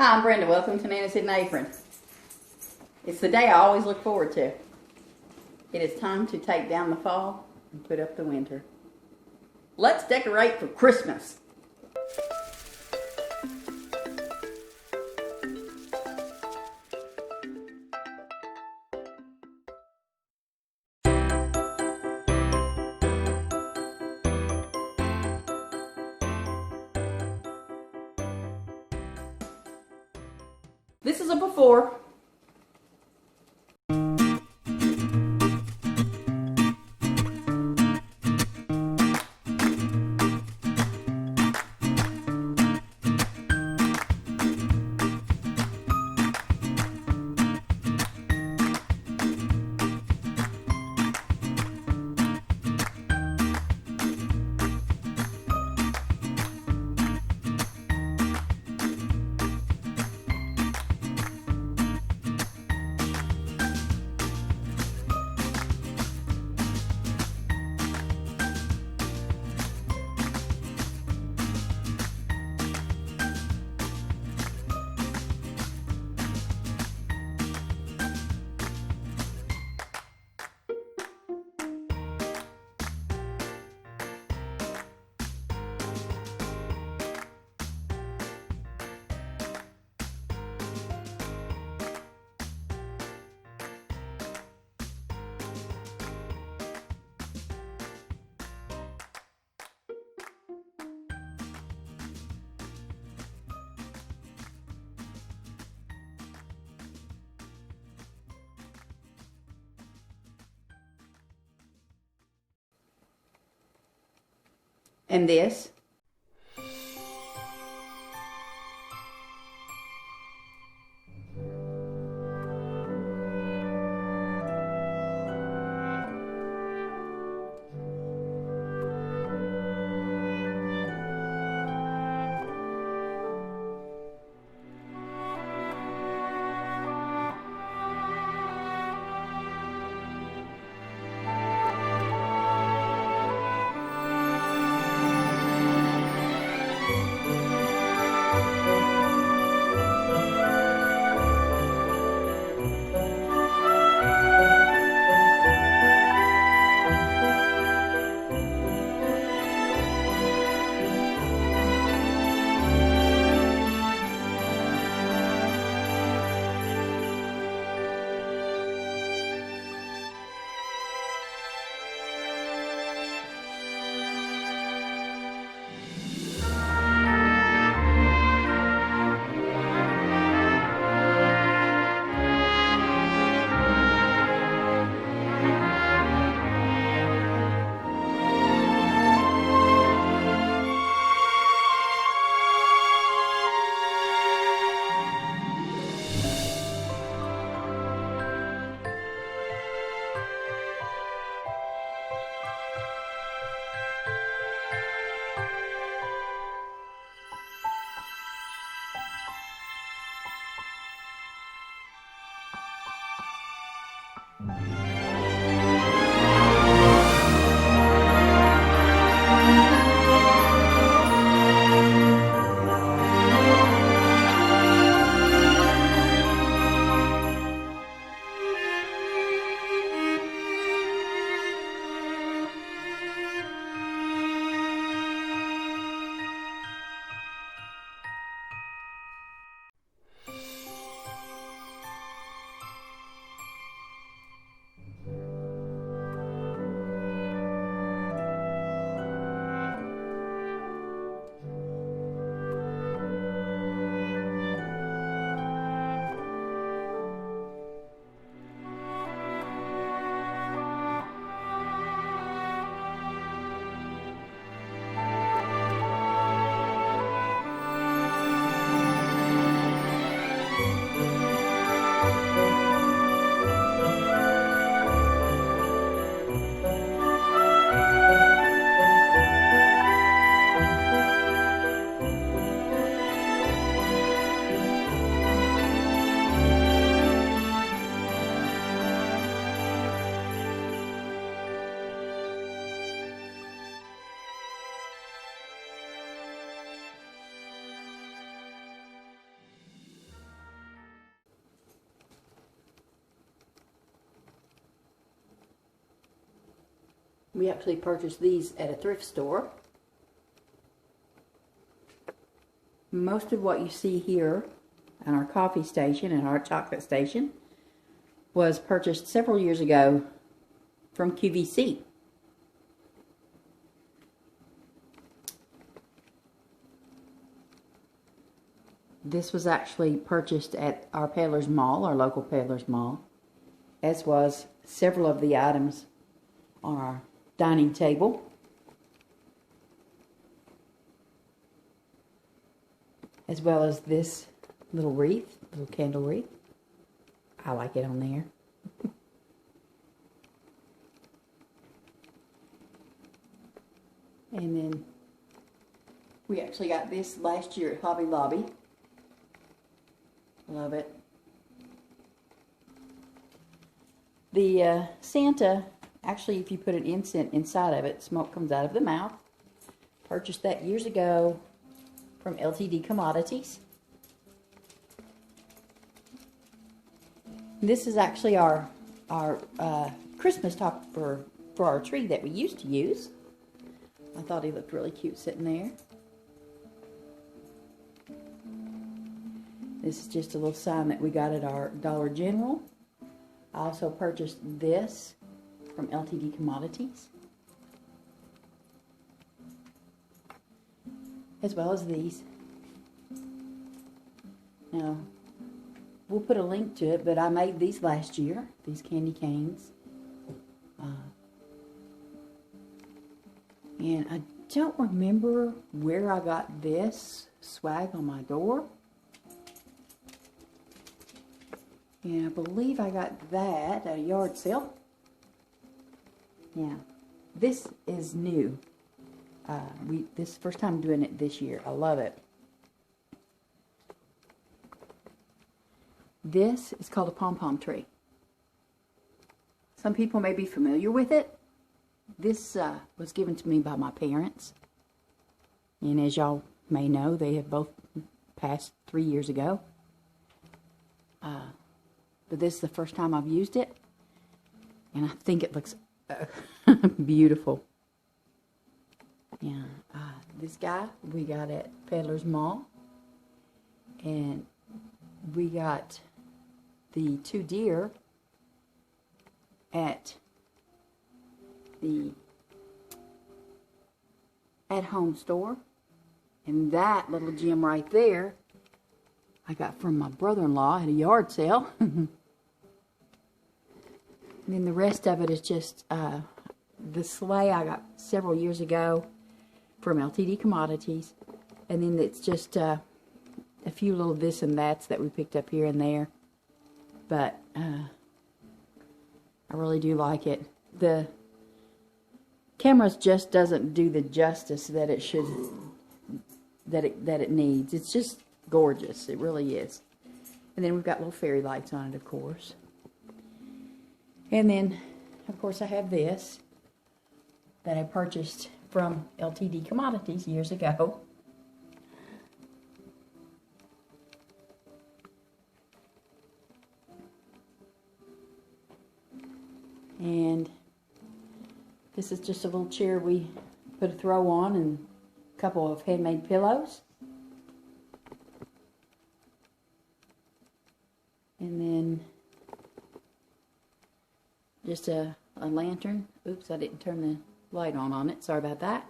Hi, I'm Brenda. Welcome to Nana's Hidden Apron. It's the day I always look forward to. It is time to take down the fall and put up the winter. Let's decorate for Christmas. This is a before. And this. We actually purchased these at a thrift store. Most of what you see here on our coffee station and our chocolate station was purchased several years ago from QVC. This was actually purchased at our Peddler's Mall, our local Peddler's Mall, as was several of the items on our dining table. As well as this little wreath, little candle wreath. I like it on there. And then we actually got this last year at Hobby Lobby. Love it. The Santa, actually if you put an incense inside of it, smoke comes out of the mouth. Purchased that years ago from LTD Commodities. This is actually our Christmas topper for our tree that we used to use. I thought he looked really cute sitting there. This is just a little sign that we got at our Dollar General. I also purchased this from LTD Commodities, as well as these. Now, we'll put a link to it, but I made these last year, these candy canes. And I don't remember where I got this swag on my door. And I believe I got that at a yard sale. Yeah, this is new. This is the first time doing it this year. I love it. This is called a pom-pom tree. Some people may be familiar with it. This was given to me by my parents. And as y'all may know, they have both passed 3 years ago. But this is the first time I've used it. And I think it looks beautiful. Yeah, this guy we got at Peddler's Mall. And we got the 2 deer at the at-home store. And that little gem right there I got from my brother-in-law at a yard sale. And then the rest of it is just the sleigh I got several years ago from LTD Commodities. And then it's just a few little this and that's that we picked up here and there. But I really do like it. The cameras just doesn't do the justice that it should, that it needs. It's just gorgeous. It really is. And then we've got little fairy lights on it, of course. And then, of course, I have this that I purchased from LTD Commodities years ago. And this is just a little chair we put a throw on and a couple of handmade pillows. And then just a lantern. Oops, I didn't turn the light on it. Sorry about that.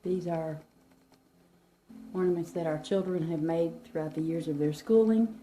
These are ornaments that our children have made throughout the years of their schooling.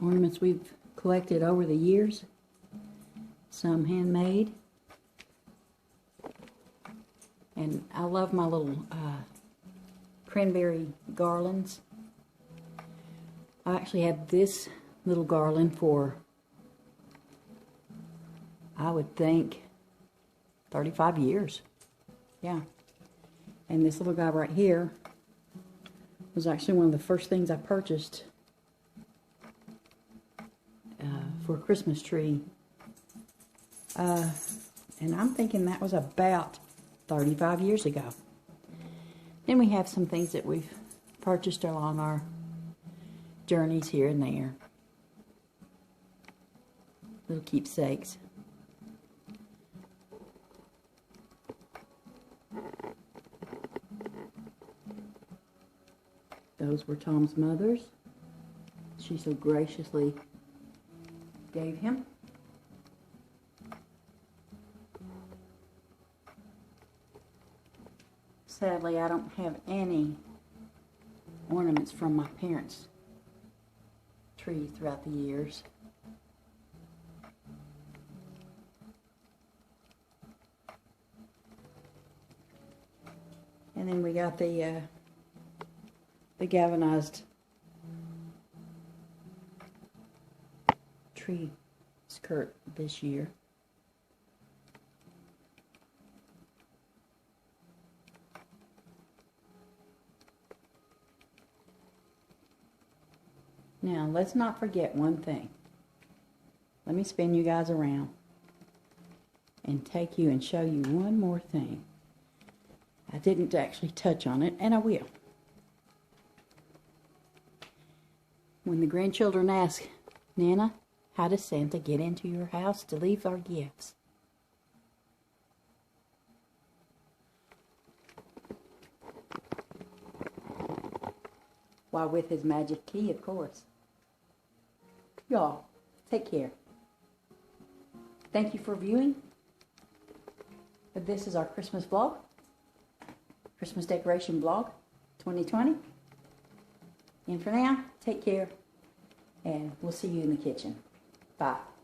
Ornaments we've collected over the years, some handmade. And I love my little cranberry garlands. I actually had this little garland for, I would think, 35 years. Yeah. And this little guy right here was actually one of the first things I purchased for a Christmas tree. And I'm thinking that was about 35 years ago. Then we have some things that we've purchased along our journeys here and there. Little keepsakes. Those were Tom's mother's. She so graciously gave him. Sadly, I don't have any ornaments from my parents' tree throughout the years. And then we got the galvanized tree skirt this year. Now, let's not forget one thing. Let me spin you guys around and take you and show you one more thing. I didn't actually touch on it, and I will. When the grandchildren ask, Nana, how does Santa get into your house to leave our gifts? Why, with his magic key, of course. Y'all, take care. Thank you for viewing. This is our Christmas vlog. Christmas decoration vlog 2020. And for now, take care. And we'll see you in the kitchen. Bye.